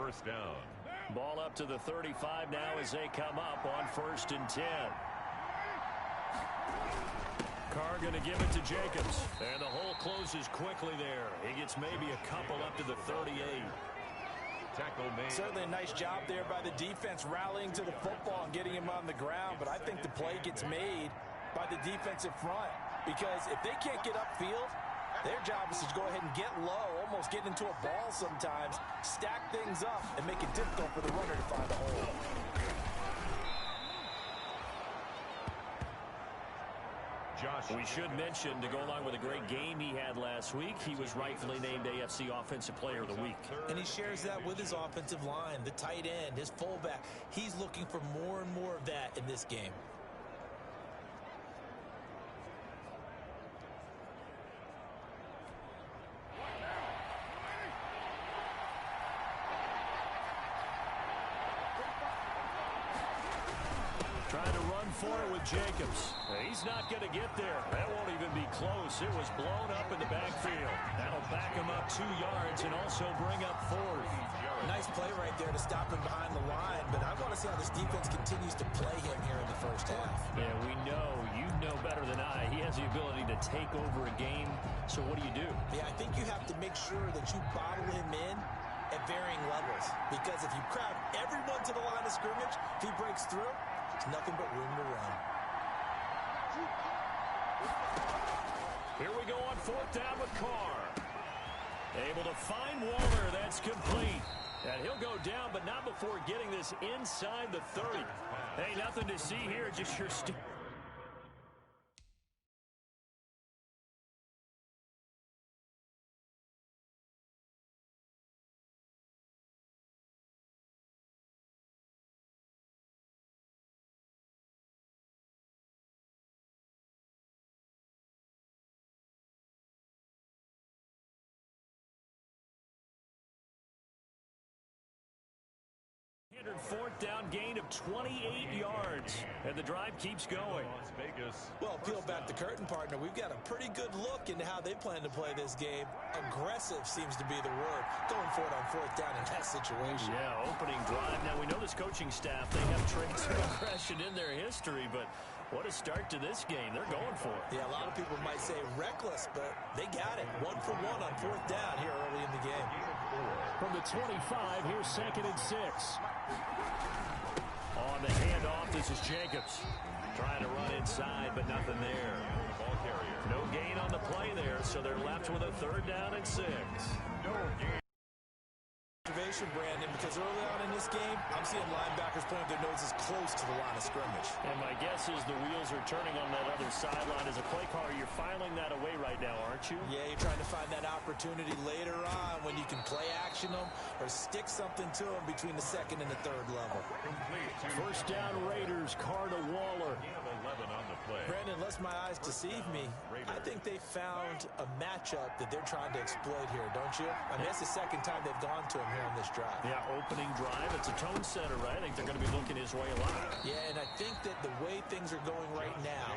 first down. Ball up to the 35 now as they come up on 1st and 10. Carr going to give it to Jacobs. And the hole closes quickly there. He gets maybe a couple up to the 38. Tackle made. Certainly a nice job there by the defense rallying to the football and getting him on the ground. But I think the play gets made by the defensive front. Because if they can't get upfield, their job is to go ahead and get low, almost get into a ball sometimes, stack things up, and make it difficult for the runner to find a hole. We should mention, to go along with a great game he had last week, he was rightfully named AFC Offensive Player of the Week. And he shares that with his offensive line, the tight end, his fullback. He's looking for more and more of that in this game. Trying to run for it with Jacobs. He's not going to get there. That won't even be close. It was blown up in the backfield. That'll back him up 2 yards and also bring up 4th. Nice play right there to stop him behind the line, but I want to see how this defense continues to play him here in the first half. Yeah, we know. You know better than I. He has the ability to take over a game. So what do? Yeah, I think you have to make sure that you bottle him in at varying levels, because if you crowd everyone to the line of scrimmage, if he breaks through, it's nothing but room to run. Here we go on 4th down with Carr. Able to find Waller. That's complete. And he'll go down, but not before getting this inside the 30. Hey, nothing to see here, just your... Fourth down gain of 28 yards. And the drive keeps going. Las Vegas. Well, peel back the curtain, partner. We've got a pretty good look into how they plan to play this game. Aggressive seems to be the word. Going for it on 4th down in that situation. Yeah, opening drive. Now, we know this coaching staff, they have traits of aggression in their history, but what a start to this game. They're going for it. Yeah, a lot of people might say reckless, but they got it. 1 for 1 on 4th down here early in the game. From the 25, here's 2nd and 6. On the handoff, this is Jacobs. Trying to run inside, but nothing there. Ball carrier. No gain on the play there, so they're left with a 3rd down and 6. No gain. Observation, Brandon, because early on in this game, I'm seeing linebackers putting their noses close to the line of scrimmage. And my guess is the wheels are turning on that other sideline. As a play caller, you're filing that away right now, aren't you? Yeah, you're trying to find that opportunity later on when you can play action them or stick something to them between the 2nd and the 3rd level. First down, Raiders. Carr to Waller. 11 on the play. Brandon, unless my eyes deceive me, I think they found a matchup that they're trying to exploit here, don't you? I mean, that's the 2nd time they've gone to him here on this drive. Yeah, opening drive. It's a tone setter, right? I think they're going to be looking his way a lot. Yeah, and I think that the way things are going right now,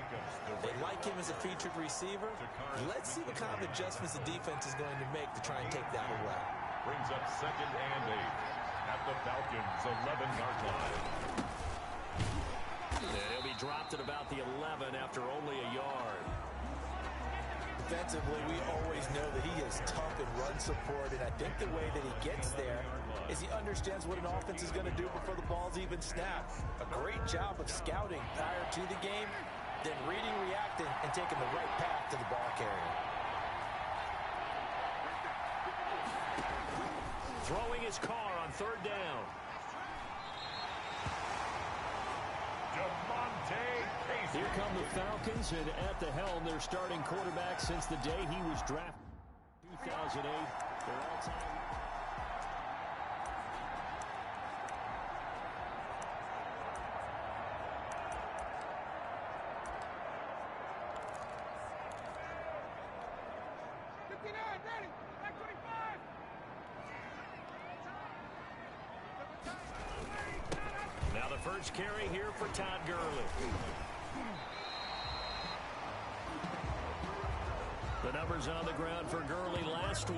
they like him as a featured receiver. Let's see what kind of adjustments the defense is going to make to try and take that away. Brings up 2nd and 8 at the Falcons' 11-yard line. And he'll be dropped at about the 11 after only a yard. Defensively, we always know that he is tough in run support, and I think the way that he gets there is he understands what an offense is going to do before the ball's even snapped. A great job of scouting prior to the game, then reading, reacting, and taking the right path to the ball carrier. Throwing his Carr on 3rd down. Here come the Falcons, and at the helm, their starting quarterback since the day he was drafted in 2008. Their all-time... Now the first carry here for Todd Gurley. The numbers on the ground for Gurley last week.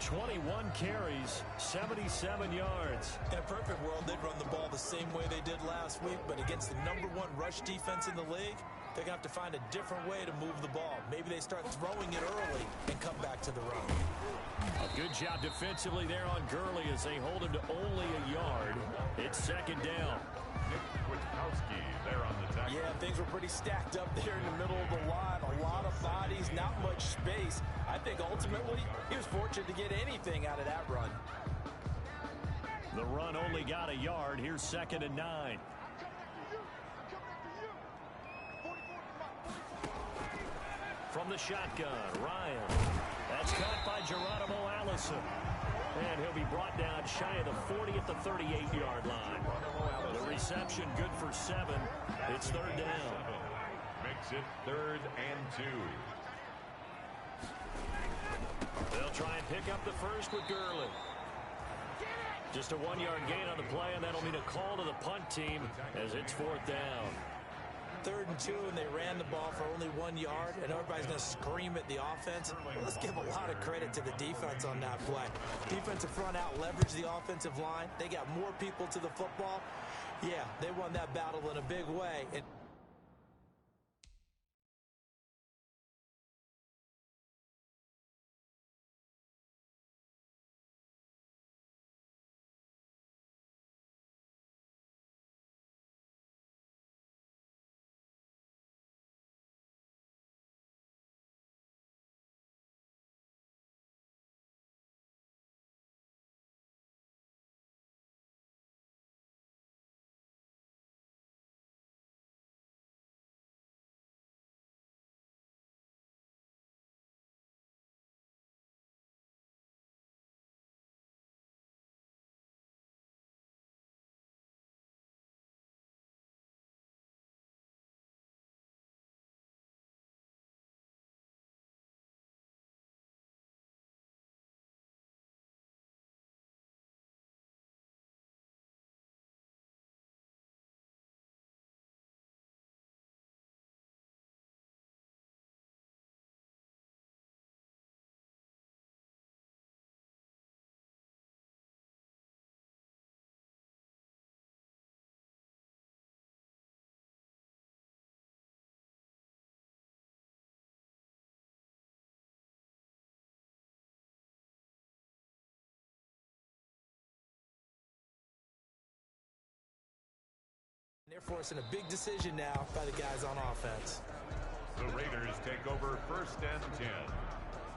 21 carries, 77 yards. In a perfect world, they'd run the ball the same way they did last week, but against the #1 rush defense in the league, they're going to have to find a different way to move the ball. Maybe they start throwing it early and come back to the run. A good job defensively there on Gurley as they hold him to only a yard. It's second down. There on the tackle. Yeah, things were pretty stacked up there in the middle of the line. A lot of bodies, not much space. I think ultimately he was fortunate to get anything out of that run. The run only got a yard. Here's 2nd and 9. From the shotgun, Ryan. That's caught by Geronimo Allison. And he'll be brought down shy of the 40 at the 38-yard line. The reception good for 7. It's 3rd down. Makes it 3rd and 2. They'll try and pick up the first with Gurley. Just a 1-yard gain on the play, and that'll mean a call to the punt team as it's 4th down. 3rd and 2, and they ran the ball for only 1 yard, and everybody's going to scream at the offense. Well, let's give a lot of credit to the defense on that play. Defensive front out leveraged the offensive line. They got more people to the football. Yeah, they won that battle in a big way. They're forcing a big decision now by the guys on offense. The Raiders take over 1st and 10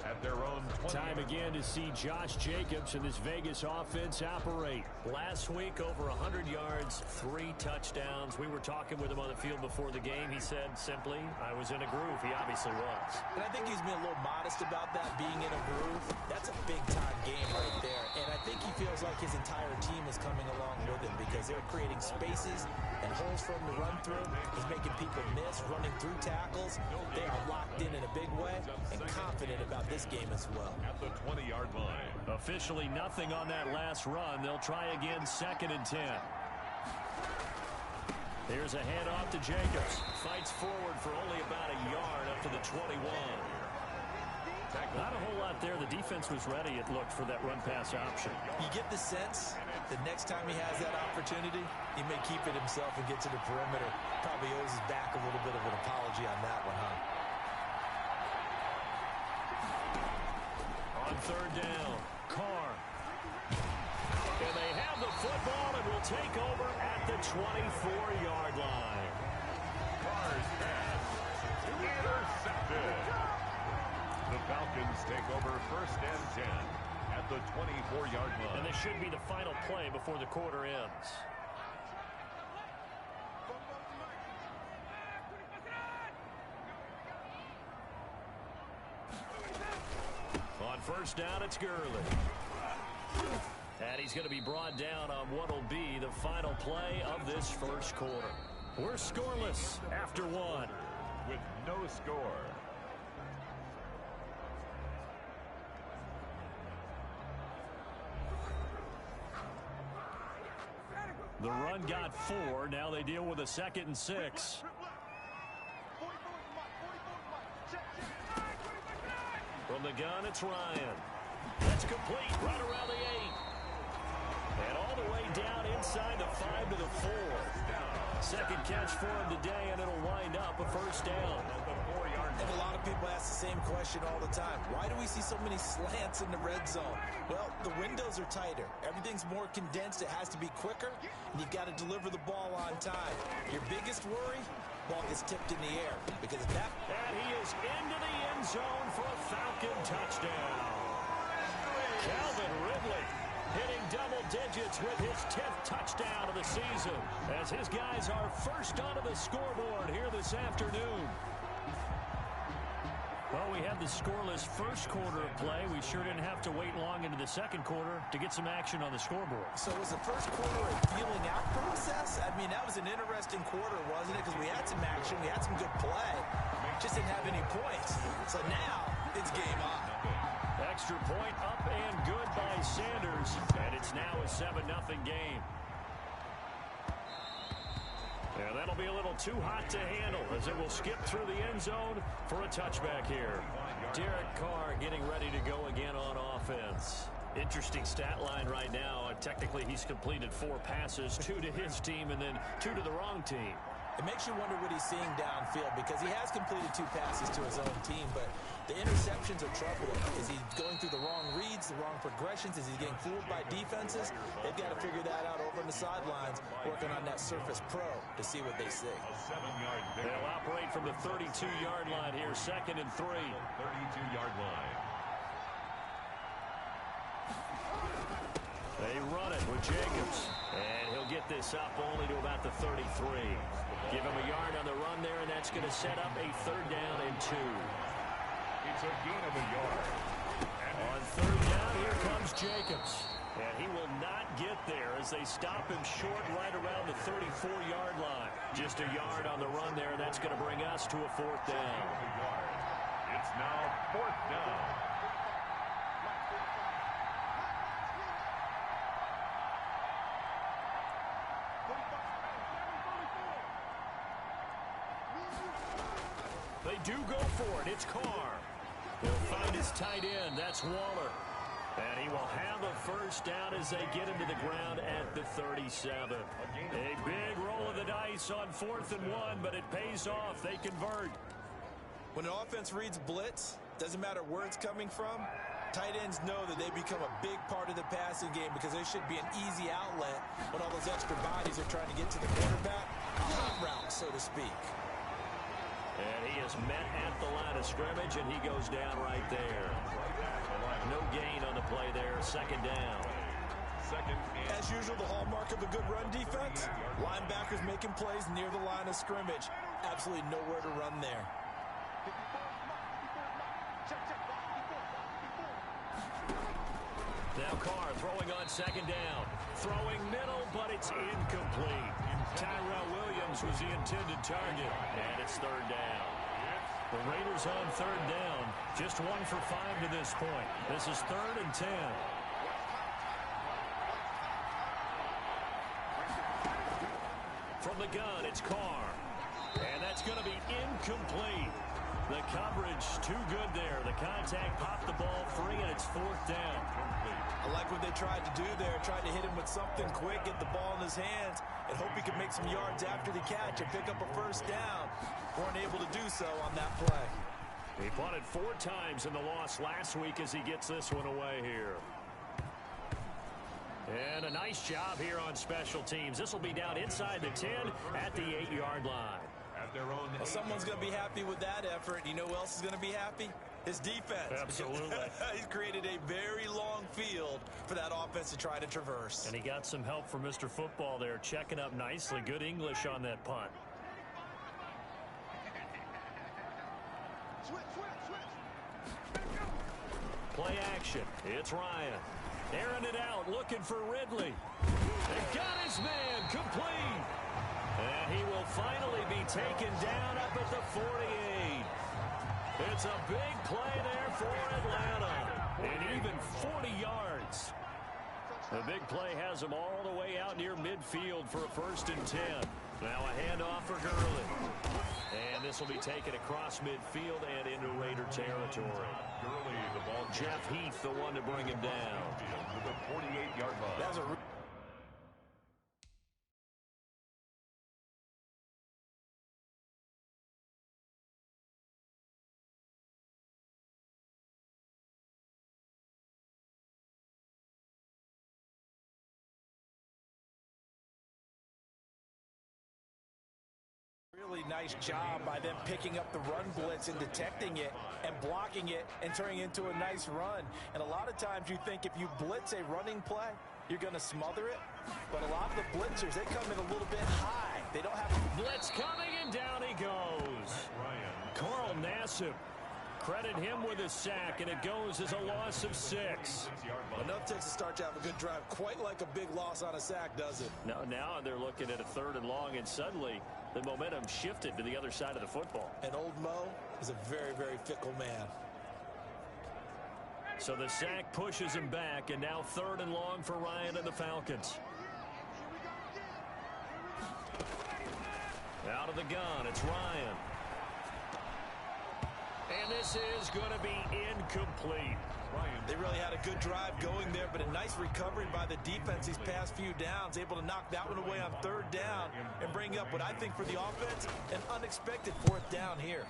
at their own 20. Time again to see Josh Jacobs and this Vegas offense operate. Last week, over 100 yards, 3 touchdowns. We were talking with him on the field before the game. He said simply, I was in a groove. He obviously was. And I think he's been a little modest about that, being in a groove. That's a big-time game right there. And I think he feels like his entire team is coming along with him because they're creating spaces and holes for him to run through. He's making people miss, running through tackles. They are locked in a big way and confident about this game as well. At the 20-yard line. Officially nothing on that last run. They'll try again 2nd and 10. Here's a handoff to Jacobs. Fights forward for only about a yard up to the 21. Not a whole lot there. The defense was ready, it looked, for that run-pass option. You get the sense the next time he has that opportunity, he may keep it himself and get to the perimeter. Probably owes his back a little bit of an apology on that one, huh? On 3rd down, Carr. And they have the football and will take over at the 24-yard line. Carr's pass intercepted. The Falcons take over 1st and 10 at the 24-yard line. And this should be the final play before the quarter ends. On 1st down, it's Gurley. And he's going to be brought down on what will be the final play of this 1st quarter. We're scoreless after 1. With no score. The run got 4. Now they deal with a 2nd and 6. From the gun, it's Ryan. That's complete right around the 8. And all the way down inside the 5 to the 4. Second catch for him today, and it'll wind up a first down. And a lot of people ask the same question all the time. Why do we see so many slants in the red zone? Well, the windows are tighter. Everything's more condensed. It has to be quicker, and you've got to deliver the ball on time. Your biggest worry? Ball gets tipped in the air. Because of that. And he is into the end zone for a Falcon touchdown. Calvin Ridley hitting double digits with his 10th touchdown of the season, as his guys are first onto the scoreboard here this afternoon. Well, we had the scoreless first quarter of play. We sure didn't have to wait long into the second quarter to get some action on the scoreboard. So was the first quarter a feeling out process? I mean, that was an interesting quarter, wasn't it? Because we had some action, we had some good play, just didn't have any points. So now it's game on. Extra point up and good by Sanders, and it's now a 7-0 game. And that'll be a little too hot to handle as it will skip through the end zone for a touchback here. Derek Carr getting ready to go again on offense. Interesting stat line right now. Technically, he's completed 4 passes, 2 to his team and then 2 to the wrong team. It makes you wonder what he's seeing downfield, because he has completed 2 passes to his own team, but the interceptions are troubling. Is he going through the wrong reads, the wrong progressions? Is he getting fooled by defenses? They've got to figure that out over on the sidelines, working on that Surface Pro to see what they see. They'll operate from the 32-yard line here, 2nd and 3. 32-yard line. They run it with Jacobs, and he'll get this up only to about the 33. Give him a yard on the run there, and that's going to set up a 3rd down and 2. It's a gain of a yard. On 3rd down, here comes Jacobs. And he will not get there as they stop him short right around the 34-yard line. Just a yard on the run there, and that's going to bring us to a 4th down. It's now 4th down. They do go for it. It's Carr. He'll find his tight end. That's Waller. And he will have a first down as they get into the ground at the 37. A big roll of the dice on 4th and 1, but it pays off. They convert. When an offense reads blitz, doesn't matter where it's coming from, tight ends know that they become a big part of the passing game, because there should be an easy outlet when all those extra bodies are trying to get to the quarterback. A hot route, so to speak. And he is met at the line of scrimmage, and he goes down right there. No gain on the play there. 2nd down. As usual, the hallmark of a good run defense, linebackers making plays near the line of scrimmage. Absolutely nowhere to run there. Now Carr throwing on 2nd down. Throwing middle, but it's incomplete. Tyrell Williams was the intended target, and it's 3rd down. The Raiders on 3rd down. Just 1 for 5 to this point. This is 3rd and 10. From the gun, it's Carr. And that's going to be incomplete. The coverage too good there. The contact popped the ball free, and it's 4th down. I like what they tried to do there. Tried to hit him with something quick, get the ball in his hands, and hope he could make some yards after the catch and pick up a first down. Weren't able to do so on that play. He punted 4 times in the loss last week as he gets this one away here. And a nice job here on special teams. This will be down inside the 10 at the 8-yard line. Well, someone's going to be happy with that effort. You know who else is going to be happy? His defense. Absolutely. He's created a very long field for that offense to try to traverse. And he got some help from Mr. Football there, checking up nicely. Good English on that punt. Play action. It's Ryan. Airing it out, looking for Ridley. They got his man complete. And he will finally be taken down up at the 48. It's a big play there for Atlanta. And even 40 yards. The big play has him all the way out near midfield for a 1st and 10. Now a handoff for Gurley. And this will be taken across midfield and into Raider territory. Gurley, the ball. Jeff Heath, the one to bring him down. To the 48-yard line. That's a really nice job by them picking up the run blitz and detecting it and blocking it and turning it into a nice run. And a lot of times you think if you blitz a running play, you're going to smother it. But a lot of the blitzers, they come in a little bit high. They don't have a blitz coming, and down he goes. Carl Nassib. Credit him with a sack, and it goes as a loss of 6. Enough takes to start to have a good drive. Quite like a big loss on a sack, does it? Now they're looking at a 3rd and long, and suddenly the momentum shifted to the other side of the football. And old Mo is a very, very fickle man. So the sack pushes him back, and now 3rd and long for Ryan and the Falcons. Out of the gun, it's Ryan. And this is going to be incomplete. They really had a good drive going there, but a nice recovery by the defense these past few downs, able to knock that one away on 3rd down and bring up what I think for the offense, an unexpected 4th down here.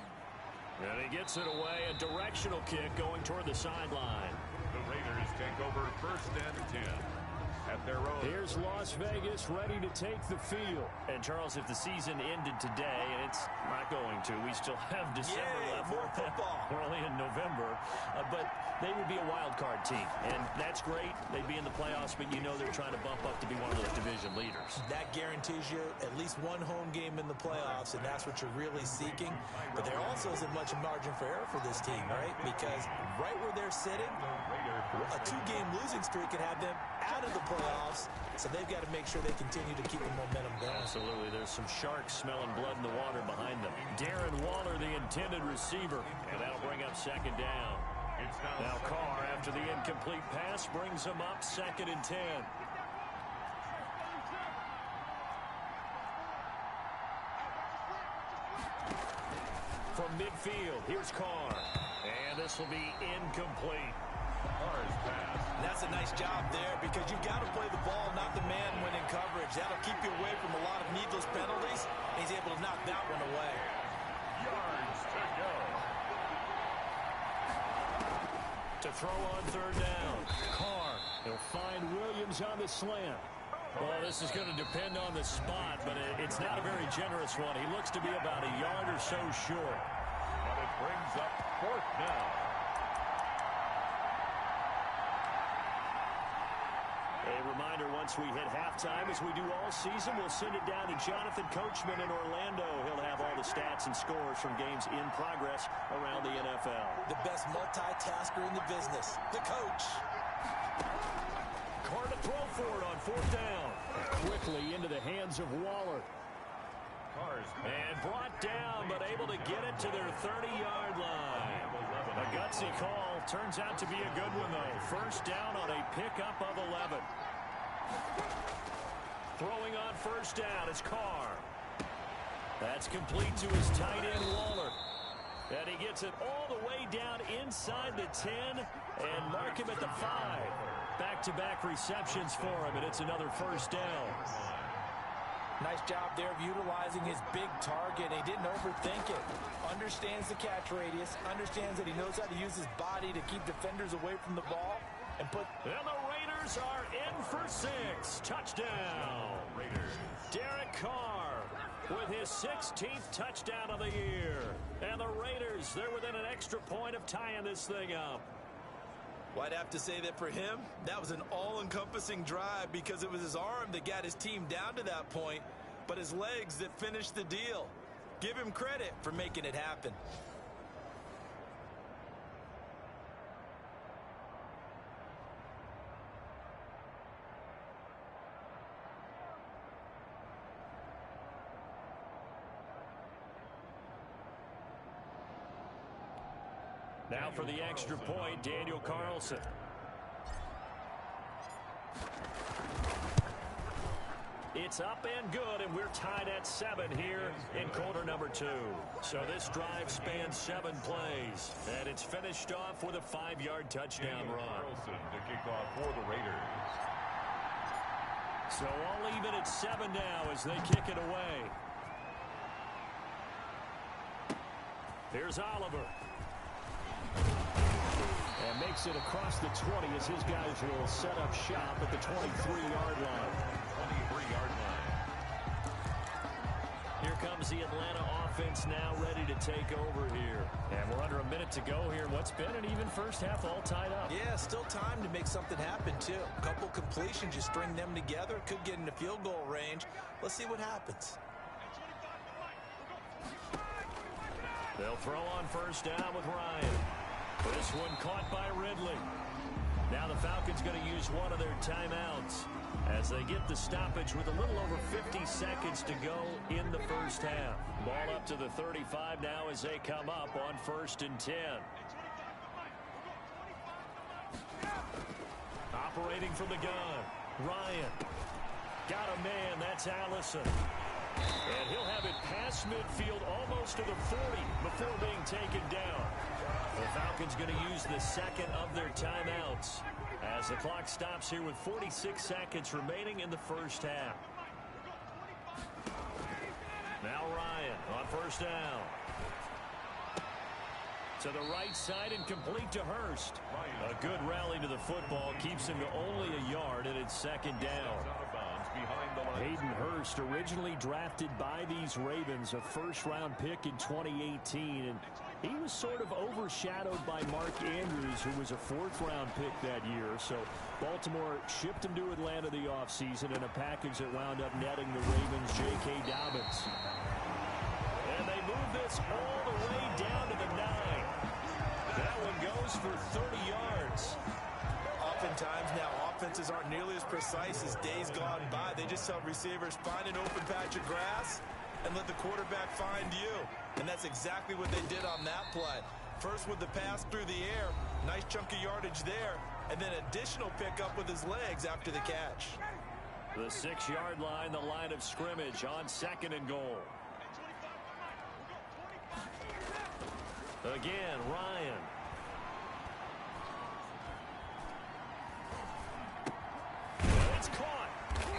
And he gets it away, a directional kick going toward the sideline. The Raiders take over 1st and 10 at their own. Here's Las Vegas ready to take the field. And Charles, if the season ended today, and it's not going to, we still have December left. More football. Early in November, but they would be a wild card team, and that's great. They'd be in the playoffs, but you know they're trying to bump up to be one of those division leaders. That guarantees you at least one home game in the playoffs, and that's what you're really seeking. But there also isn't much margin for error for this team, right? Because right where they're sitting, a 2-game losing streak could have them out of the playoffs, so they've got to make sure they continue to keep the momentum going. Absolutely. There's some sharks smelling blood in the water behind them. Darren Waller, the intended receiver, and that'll bring up 2nd down. Now Carr, after the incomplete pass, brings him up 2nd and 10. From midfield, here's Carr. And this will be incomplete. Carr's pass. That's a nice job there because you've got to play the ball, not the man when in coverage. That'll keep you away from a lot of needless penalties. He's able to knock that one away. Yards to go. To throw on 3rd down. Carr, he'll find Williams on the slant. Well, this is going to depend on the spot, but it's not a very generous one. He looks to be about a yard or so short. But it brings up 4th down. A reminder, once we hit halftime, as we do all season, we'll send it down to Jonathan Coachman in Orlando. He'll have all the stats and scores from games in progress around the NFL. The best multitasker in the business, the coach. Carr to throw for it on 4th down. Quickly into the hands of Waller. And brought down, but able to get it to their 30-yard line. A gutsy call. Turns out to be a good one, though. 1st down on a pickup of 11. Throwing on 1st down is Carr. That's complete to his tight end, Waller. And he gets it all the way down inside the 10 and mark him at the 5. Back-to-back receptions for him, and it's another 1st down. Nice job there of utilizing his big target. He didn't overthink it. Understands the catch radius. Understands that he knows how to use his body to keep defenders away from the ball. And the Raiders are in for 6. Touchdown. Raiders. Derek Carr with his 16th touchdown of the year. And the Raiders, they're within an extra point of tying this thing up. Well, I'd have to say that for him, that was an all-encompassing drive because it was his arm that got his team down to that point, but his legs that finished the deal. Give him credit for making it happen. Now for the extra point, Daniel Carlson. It's It's up and good, and we're tied at 7 here in quarter number 2. So this drive spans 7 plays, and it's finished off with a 5-yard touchdown run. To kick off for the Raiders. So all even at 7 now as they kick it away. Here's Oliver. And makes it across the 20 as his guys will set up shop at the 23-yard line. 23-yard line. Here comes the Atlanta offense now ready to take over here. And we're under a minute to go here. What's been an even first half all tied up. Yeah, still time to make something happen, too. A couple completions, you string them together. Could get into field goal range. Let's see what happens. They'll throw on first down with Ryan. This one caught by Ridley. Now the Falcons going to use one of their timeouts as they get the stoppage with a little over 50 seconds to go in the first half. Ball up to the 35 now as they come up on 1st and 10. Operating from the gun, Ryan. Got a man, that's Allison. And he'll have it past midfield almost to the 40 before being taken down. The Falcons going to use the second of their timeouts as the clock stops here with 46 seconds remaining in the first half. Now Ryan on first down. To the right side and complete to Hurst. A good rally to the football keeps him to only a yard, and it's 2nd down. Hayden Hurst, originally drafted by these Ravens, a first-round pick in 2018, and he was sort of overshadowed by Mark Andrews, who was a 4th-round pick that year. So Baltimore shipped him to Atlanta the offseason in a package that wound up netting the Ravens J.K. Dobbins. And they move this all the way down to the 9. That one goes for 30 yards. Oftentimes now, offenses aren't nearly as precise as days gone by. They just help receivers find an open patch of grass and let the quarterback find you. And that's exactly what they did on that play. First with the pass through the air, nice chunk of yardage there, and then additional pickup with his legs after the catch. The 6-yard line, the line of scrimmage on 2nd and goal. Again, Ryan. It's caught.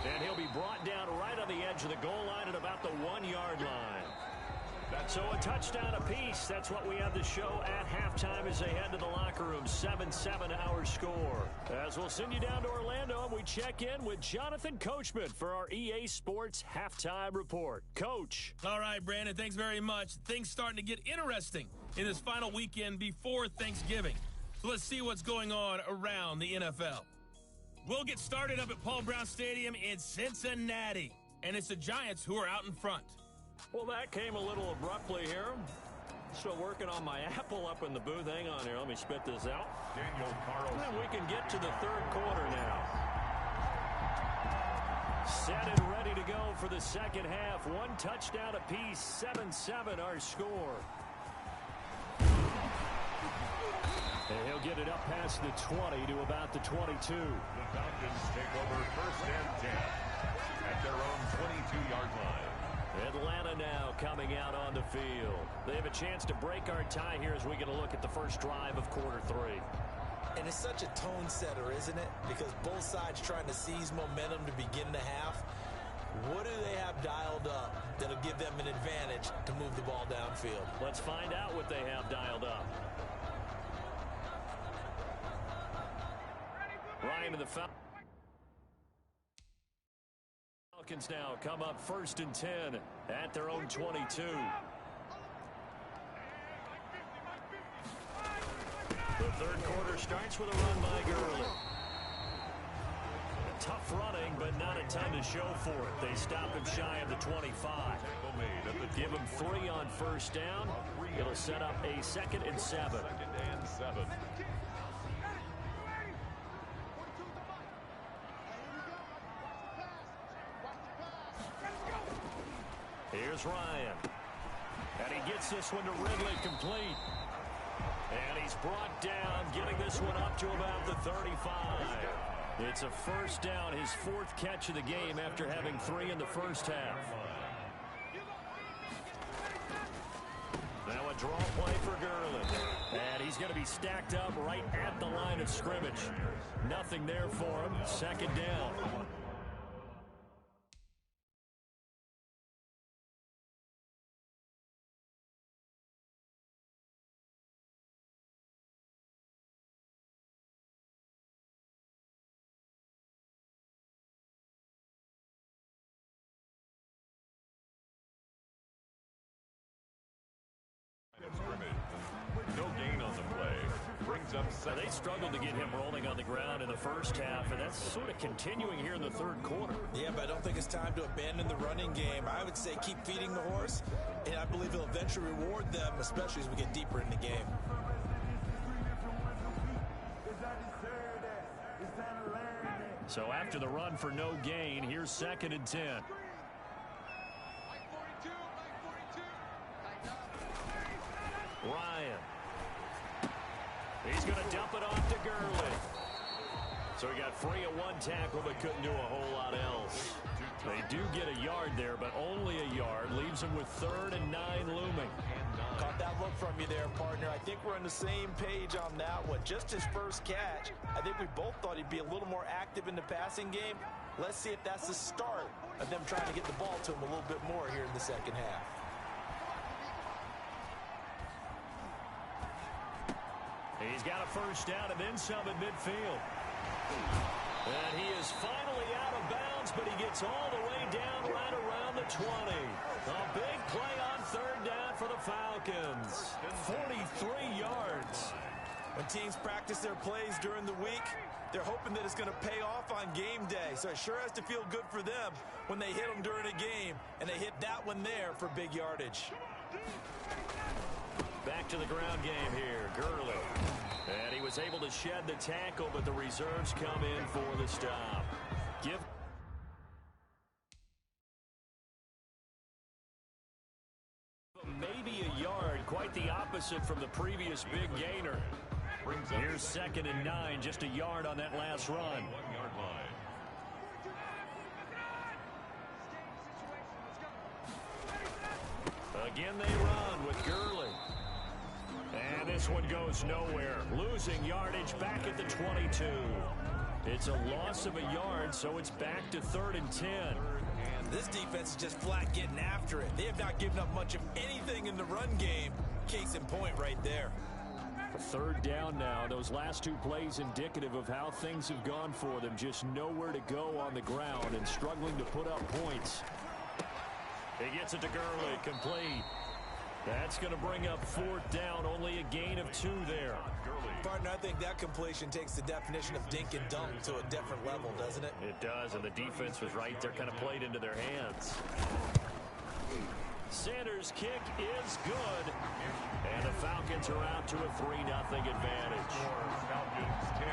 And he'll be brought down right on the edge of the goal line at about the 1-yard line. So a touchdown apiece. That's what we have to show at halftime as they head to the locker room. 7-7 our score. As we'll send you down to Orlando, and we check in with Jonathan Coachman for our EA Sports Halftime Report. Coach. All right, Brandon, thanks very much. Things starting to get interesting in this final weekend before Thanksgiving. So let's see what's going on around the NFL. We'll get started up at Paul Brown Stadium in Cincinnati. And it's the Giants who are out in front. Well, that came a little abruptly here. Still working on my apple up in the booth. Hang on here. Let me spit this out. Daniel Carlson. And we can get to the 3rd quarter now. Set and ready to go for the 2nd half. 1 touchdown apiece. 7-7 our score. And he'll get it up past the 20 to about the 22. The Falcons take over 1st and 10 at their own 22-yard line. Atlanta now coming out on the field. They have a chance to break our tie here as we get a look at the first drive of quarter 3. And it's such a tone setter, isn't it? Because both sides trying to seize momentum to begin the half. What do they have dialed up that'll give them an advantage to move the ball downfield? Let's find out what they have dialed up. Ryan to the Falcons now come up 1st and 10 at their own 22. The 3rd quarter starts with a run by Gurley. Tough running, but not a ton to show for it. They stop him shy of the 25. Give him 3 on first down. It'll set up a 2nd and 7. 2nd and 7. Here's Ryan. And he gets this one to Ridley complete. And he's brought down, getting this one up to about the 35. It's a first down, his 4th catch of the game after having 3 in the first half. Now a draw play for Gurley. And he's going to be stacked up right at the line of scrimmage. Nothing there for him. 2nd down. No gain on the play. Brings up second. They struggled to get him rolling on the ground in the first half, and that's sort of continuing here in the 3rd quarter. Yeah, but I don't think it's time to abandon the running game. I would say keep feeding the horse, and I believe he'll eventually reward them, especially as we get deeper in the game. So after the run for no gain, here's 2nd and 10. Ryan. He's going to dump it off to Gurley. So he got free of 1 tackle, but couldn't do a whole lot else. They do get a yard there, but only a yard. Leaves him with 3rd and 9 looming. Caught that look from you there, partner. I think we're on the same page on that one. Just his first catch. I think we both thought he'd be a little more active in the passing game. Let's see if that's the start of them trying to get the ball to him a little bit more here in the 2nd half. He's got a first down and then some at midfield. And he is finally out of bounds, but he gets all the way down right around the 20. A big play on 3rd down for the Falcons. 43 yards. When teams practice their plays during the week, they're hoping that it's going to pay off on game day. So it sure has to feel good for them when they hit them during a game, and they hit that one there for big yardage. Back to the ground game here, Gurley. And he was able to shed the tackle, but the reserves come in for the stop. Maybe a yard, quite the opposite from the previous big gainer. Here's 2nd and 9, just a yard on that last run. 1-yard line. Again they run with Gurley. And this one goes nowhere. Losing yardage back at the 22. It's a loss of a yard, so it's back to 3rd and 10. This defense is just flat getting after it. They have not given up much of anything in the run game. Case in point right there. 3rd down now. Those last 2 plays indicative of how things have gone for them. Just nowhere to go on the ground and struggling to put up points. He gets it to Gurley, complete. That's going to bring up 4th down. Only a gain of 2 there. Partner, I think that completion takes the definition of dink and dunk to a different level, doesn't it? It does, and the defense was right there, kind of played into their hands. Sanders' kick is good. And the Falcons are out to a 3-0 advantage. Falcons 10.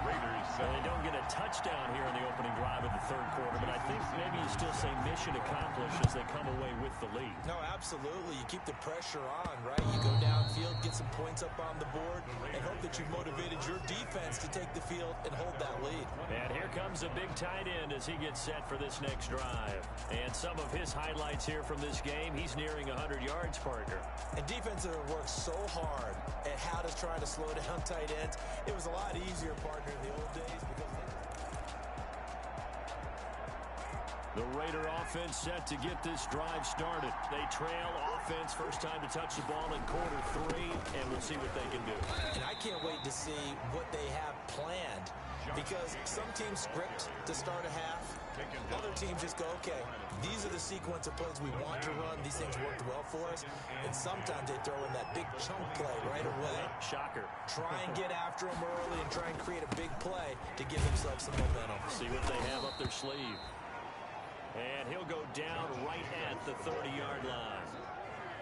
Raiders 7. They don't get a touchdown here in the opening drive of the 3rd quarter, but I think maybe you still say mission accomplished as they come away with the lead. No, absolutely. You keep the pressure on, right? You go downfield, get some points up on the board, and hope that you've motivated your defense to take the field and hold that lead. And here comes a big tight end as he gets set for this next drive. And some of his highlights here from this game, he's nearing 100 yards, partner. And defense have worked so hard at how to try to slow down tight ends. It was a lot easier, partner, in the old days because the Raider offense set to get this drive started. They trail offense, first time to touch the ball in quarter 3, and we'll see what they can do. And I can't wait to see what they have planned because some teams script to start a half. Other teams just go, okay, these are the sequence of plays we want to run. These things worked well for us. And sometimes they throw in that big chunk play right away. Shocker. Try and get after them early and try and create a big play to give themselves some momentum. See what they have up their sleeve. And he'll go down right at the 30-yard line.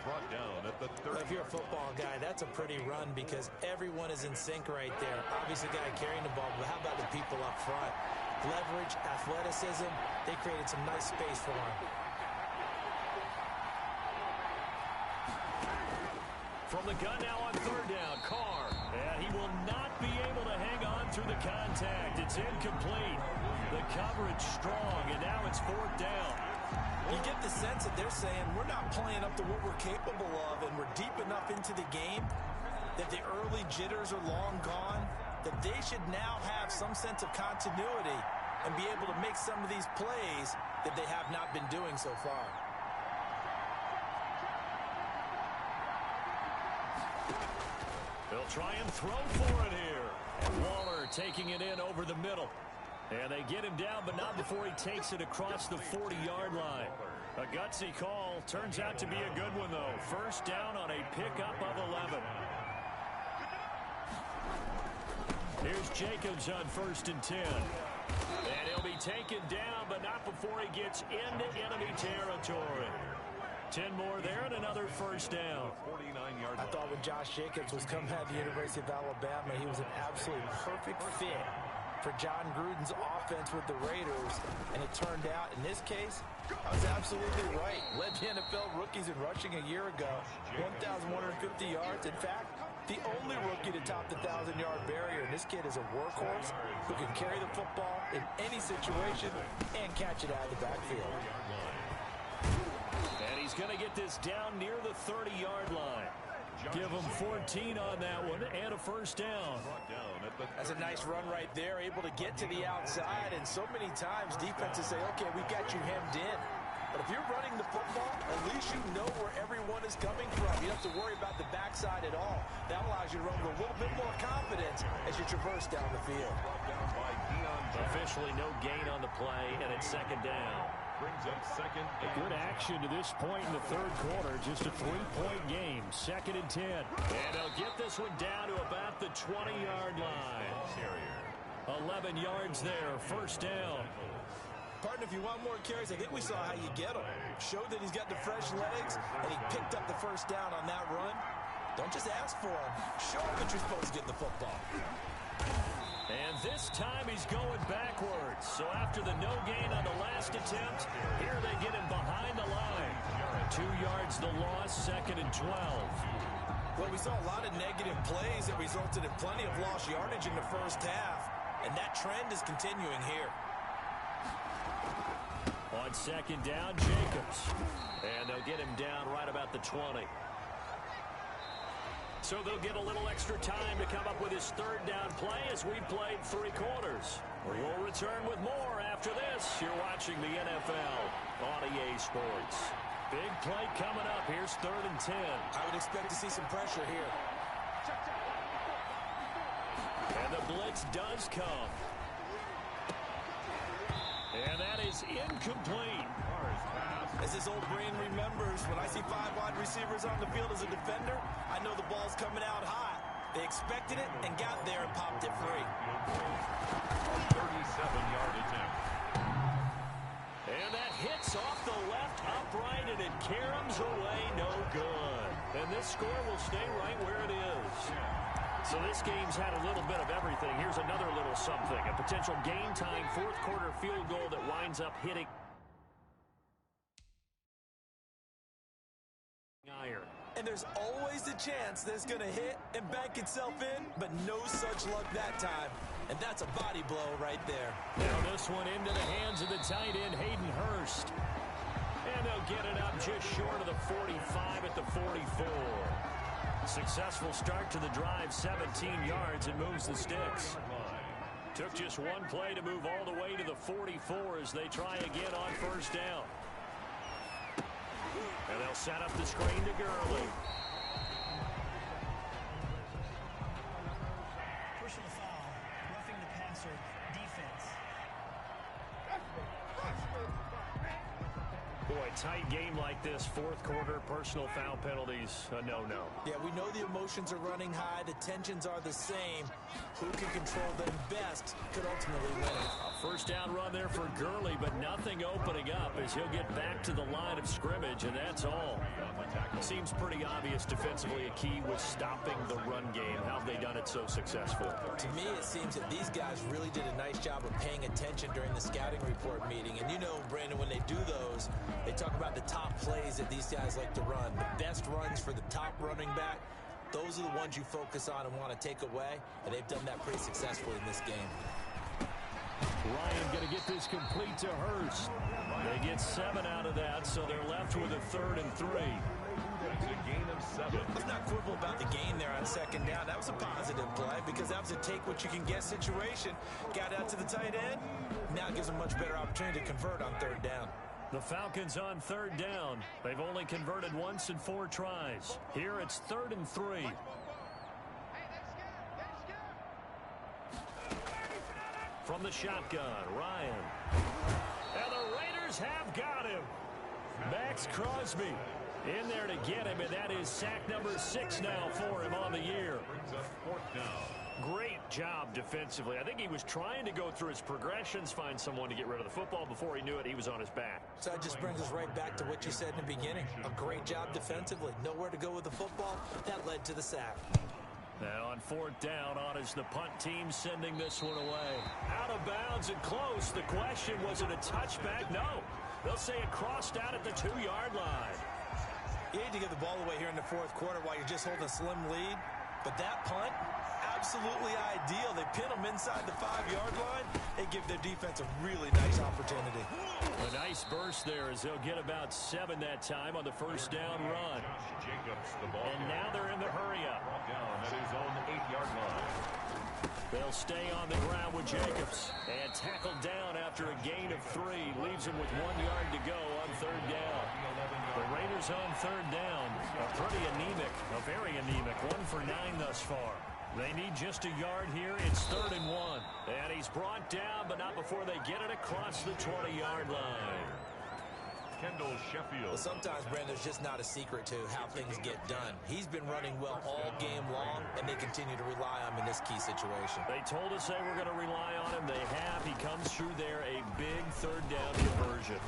Brought down at the 30. If you're a football guy, that's a pretty run because everyone is in sync right there. Obviously, the guy carrying the ball, but how about the people up front? Leverage, athleticism, they created some nice space for him. From the gun now on 3rd down, Carr. And he will not be able to hang on through the contact. It's incomplete. The coverage strong, and now it's fourth down. You get the sense that they're saying we're not playing up to what we're capable of, and we're deep enough into the game that the early jitters are long gone, that they should now have some sense of continuity and be able to make some of these plays that they have not been doing so far. They'll try and throw for it here. And Waller taking it in over the middle. And they get him down, but not before he takes it across the 40-yard line. A gutsy call. Turns out to be a good one, though. First down on a pickup of 11. Here's Jacobs on 1st and 10. And he'll be taken down, but not before he gets into enemy territory. 10 more there and another first down. I thought when Josh Jacobs was coming out of the University of Alabama, he was an absolute perfect fit for John Gruden's offense with the Raiders. And it turned out, in this case, I was absolutely right. Led the NFL rookies in rushing a year ago. 1,150 yards. In fact, the only rookie to top the 1,000-yard barrier. And this kid is a workhorse who can carry the football in any situation and catch it out of the backfield. And he's going to get this down near the 30-yard line. Give him 14 on that one and a first down. That's a nice run right there, able to get to the outside. And so many times defenses say, okay, we've got you hemmed in. But if you're running the football, at least you know where everyone is coming from. You don't have to worry about the backside at all. That allows you to run with a little bit more confidence as you traverse down the field. Officially no gain on the play, and it's second down. Brings up second. Good action to this point in the third quarter. Just a 3-point game. 2nd and 10. And they'll get this one down to about the 20-yard line. 11 yards there. First down. Partner, if you want more carries, I think we saw how you get them. Showed that he's got the fresh legs, and he picked up the first down on that run. Don't just ask for him. Show him that you're supposed to get the football. And this time he's going backwards. So after the no gain on the last attempt, here they get him behind the line. 2 yards the loss, 2nd and 12. Well, we saw a lot of negative plays that resulted in plenty of lost yardage in the first half. And that trend is continuing here. On 2nd down, Jacobs. And they'll get him down right about the 20. So they'll get a little extra time to come up with his 3rd down play as we played 3 quarters. We'll return with more after this. You're watching the NFL on EA Sports. Big play coming up. Here's 3rd and 10. I would expect to see some pressure here. And the blitz does come. And that is incomplete. As his old brain remembers, when I see 5 wide receivers on the field as a defender, I know the ball's coming out high. They expected it and got there and popped it free. 37-yard attempt. And that hits off the left upright, and it caroms away no good. And this score will stay right where it is. So this game's had a little bit of everything. Here's another little something. A potential game-tying 4th quarter field goal that winds up hitting iron. And there's always a chance that it's going to hit and bank itself in, but no such luck that time. And that's a body blow right there. Now this one into the hands of the tight end, Hayden Hurst. And they'll get it up just short of the 45 at the 44. Successful start to the drive, 17 yards, and moves the sticks. Took just one play to move all the way to the 44 as they try again on 1st down. And they'll set up the screen to Gurley. Personal foul, roughing the passer, defense. Boy, tight game like this, 4th quarter, personal foul penalties, a no-no. Yeah, we know the emotions are running high. The tensions are the same. Who can control them best could ultimately win it. First down run there for Gurley, but nothing opening up as he'll get back to the line of scrimmage, and that's all. Seems pretty obvious defensively a key was stopping the run game. How have they done it so successfully? To me, it seems that these guys really did a nice job of paying attention during the scouting report meeting. And you know, Brandon, when they do those, they talk about the top plays that these guys like to run. The best runs for the top running back. those are the ones you focus on and want to take away, and they've done that pretty successfully in this game. Ryan going to get this complete to Hurst. They get 7 out of that, so they're left with a 3rd and 3. That's a gain of 7. Let's not quibble about the gain there on 2nd down. That was a positive play because that was a take-what-you-can-get situation. Got out to the tight end. Now it gives them a much better opportunity to convert on 3rd down. The Falcons on 3rd down. They've only converted once in 4 tries. Here it's 3rd and 3. From the shotgun, Ryan. And the Raiders have got him. Max Crosby in there to get him, and that is sack number 6 now for him on the year. Brings up 4th down. Great job defensively. I think he was trying to go through his progressions, find someone to get rid of the football. Before he knew it, he was on his back. So that just brings us right back to what you said in the beginning. A great job defensively. Nowhere to go with the football. That led to the sack. Now on 4th down, on is the punt team sending this one away. Out of bounds and close. The question, was it a touchback? No. They'll say it crossed out at the 2-yard line. You need to give the ball away here in the 4th quarter while you're just holding a slim lead. But that punt, absolutely ideal. They pin them inside the 5-yard line. They give their defense a really nice opportunity. A nice burst there as they'll get about 7 that time on the 1st down run. Jacobs, the ball. And now they're in the hurry-up. Down at his own 8-yard line. They'll stay on the ground with Jacobs. And tackled down after a gain of 3. Leaves him with 1 yard to go on 3rd down. The Raiders on 3rd down. A pretty anemic, a very anemic 1 for 9 thus far. They need just a yard here. It's 3rd and 1. And he's brought down, but not before they get it across the 20-yard line. Kendall Sheffield. Well, sometimes, Brandon, there's just not a secret to how things get done. He's been running well all game long, and they continue to rely on him in this key situation. They told us they were going to rely on him. They have. He comes through there, a big 3rd down conversion.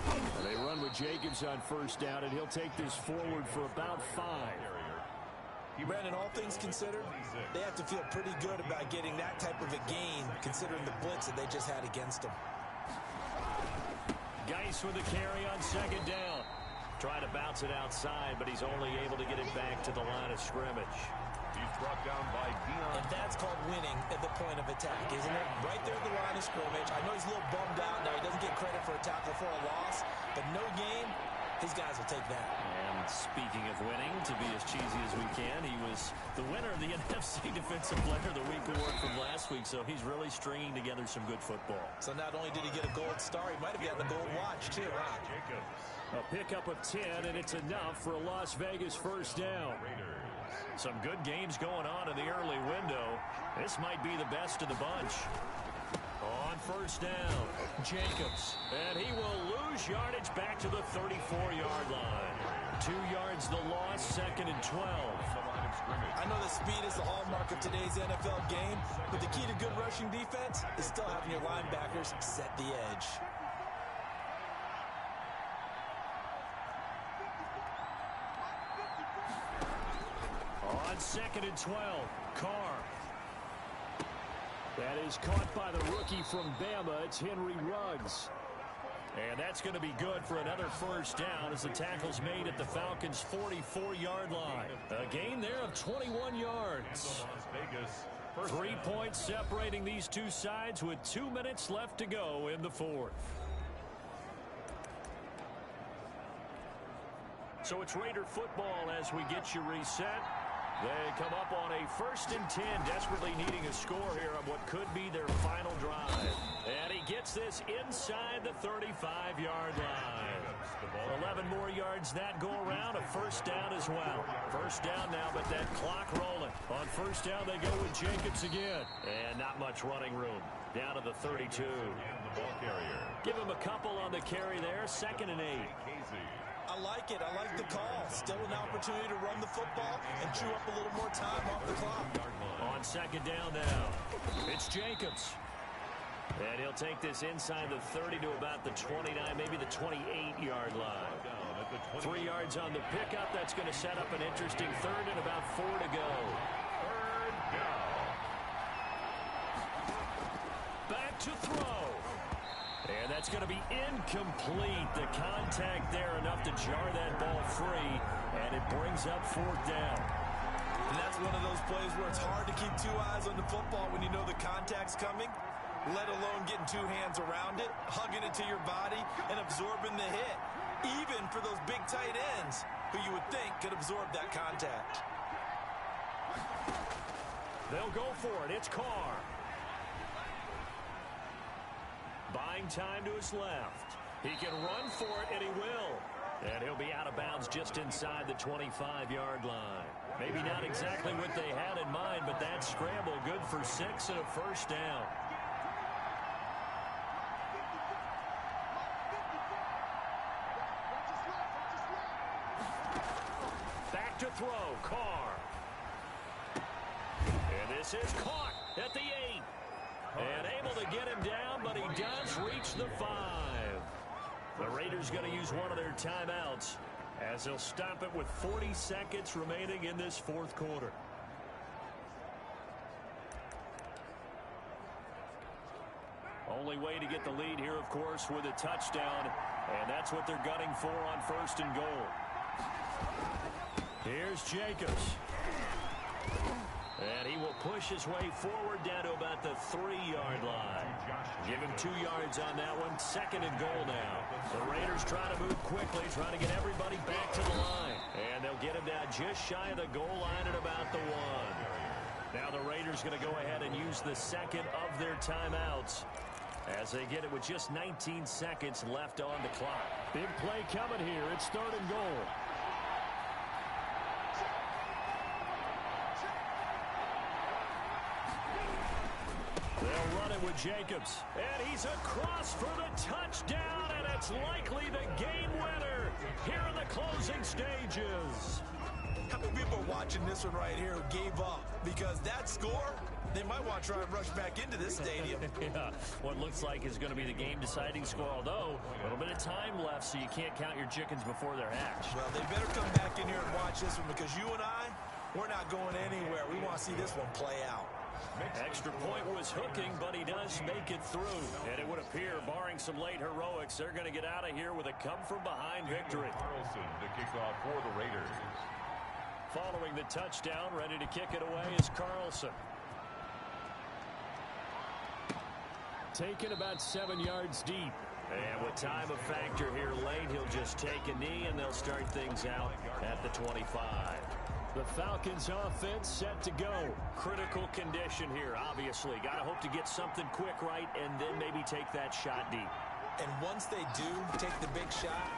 They run with Jacobs on 1st down, and he'll take this forward for about 5. Brandon, all things considered, they have to feel pretty good about getting that type of a gain, considering the blitz that they just had against them. Geis with a carry on 2nd down. Trying to bounce it outside, but he's only able to get it back to the line of scrimmage. He's brought down by Dion. And that's called winning at the point of attack, isn't it? Right there at the line of scrimmage. I know he's a little bummed out now. He doesn't get credit for a tackle for a loss, but no gain, his guys will take that. And speaking of winning, to be as cheesy as we can, he was the winner of the NFC Defensive Player of the Week award from last week, so he's really stringing together some good football. So not only did he get a gold star, he might have gotten the gold watch, too. Huh? Jacobs. A pickup of 10, and it's enough for a Las Vegas 1st down. Some good games going on in the early window. This might be the best of the bunch. On 1st down, Jacobs. And he will lose yardage back to the 34-yard line. 2 yards the loss, 2nd and 12. I know that speed is the hallmark of today's NFL game, but the key to good rushing defense is still having your linebackers set the edge. On 2nd and 12, Carr. That is caught by the rookie from Bama. It's Henry Ruggs. And that's going to be good for another 1st down as the tackle's made at the Falcons' 44-yard line. A gain there of 21 yards. 3 points separating these two sides with 2 minutes left to go in the 4th. So it's Raider football as we get you reset. They come up on a 1st and 10, desperately needing a score here on what could be their final drive. And he gets this inside the 35-yard line. 11 more yards that go around, a 1st down as well. 1st down now, but that clock rolling. On 1st down, they go with Jacobs again. And not much running room. Down to the 32. Give him a couple on the carry there, 2nd and 8. I like it. I like the call. Still an opportunity to run the football and chew up a little more time off the clock. On 2nd down now, it's Jacobs. And he'll take this inside the 30 to about the 29, maybe the 28-yard line. 3 yards on the pickup. That's going to set up an interesting 3rd and about 4 to go. 3rd down. Back to throw. And that's going to be incomplete. The contact there enough to jar that ball free. And it brings up 4th down. And that's one of those plays where it's hard to keep two eyes on the football when you know the contact's coming, let alone getting two hands around it, hugging it to your body, and absorbing the hit, even for those big tight ends who you would think could absorb that contact. They'll go for it. It's Carr. Buying time to his left. He can run for it, and he will. And he'll be out of bounds just inside the 25-yard line. Maybe not exactly what they had in mind, but that scramble good for 6 and a first down. Back to throw, Carr. And this is caught at the 8. And able to get him down, but he does reach the 5. The Raiders going to use one of their timeouts as they'll stop it with 40 seconds remaining in this fourth quarter. Only way to get the lead here, of course, with a touchdown, and that's what they're gunning for on 1st and goal. Here's Jacobs. And he will push his way forward down to about the 3-yard line. Give him 2 yards on that one. 2nd and goal now. The Raiders trying to move quickly, trying to get everybody back to the line. And they'll get him down just shy of the goal line at about the 1. Now the Raiders going to go ahead and use the second of their timeouts as they get it with just 19 seconds left on the clock. Big play coming here. It's 3rd and goal. They'll run it with Jacobs. And he's across for the touchdown, and it's likely the game winner here in the closing stages. How many people are watching this one right here who gave up? Because that score, they might want to try and rush back into this stadium. Yeah, what looks like is going to be the game-deciding score, although a little bit of time left, so you can't count your chickens before they're hatched. Well, they better come back in here and watch this one, because you and I, we're not going anywhere. We want to see this one play out. Extra point was hooking, but he does make it through. And it would appear, barring some late heroics, they're going to get out of here with a come-from-behind victory. Carlson to kick off for the Raiders. Following the touchdown, ready to kick it away is Carlson. Taken about 7 yards deep. And with time a factor here late, he'll just take a knee, and they'll start things out at the 25. The Falcons offense set to go. Critical condition here, obviously. Got to hope to get something quick right and then maybe take that shot deep. And once they do take the big shot,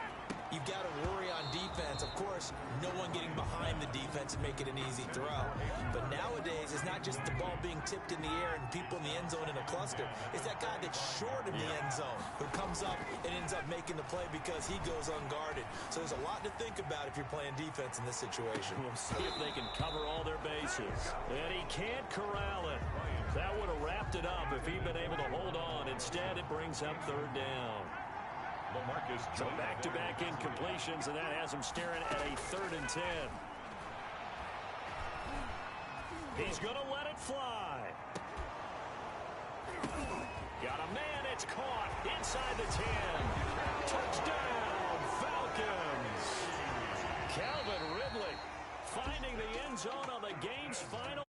you've got to worry on defense. Of course, no one getting behind the defense and make it an easy throw. But nowadays, it's not just the ball being tipped in the air and people in the end zone in a cluster. It's that guy that's short of the end zone who comes up and ends up making the play because he goes unguarded. So there's a lot to think about if you're playing defense in this situation. We'll see if they can cover all their bases. And he can't corral it. That would have wrapped it up if he'd been able to hold on. Instead, it brings up 3rd down. So back-to-back incompletions, and that has him staring at a 3rd and 10. He's going to let it fly. Got a man, it's caught inside the 10. Touchdown, Falcons. Calvin Ridley finding the end zone on the game's final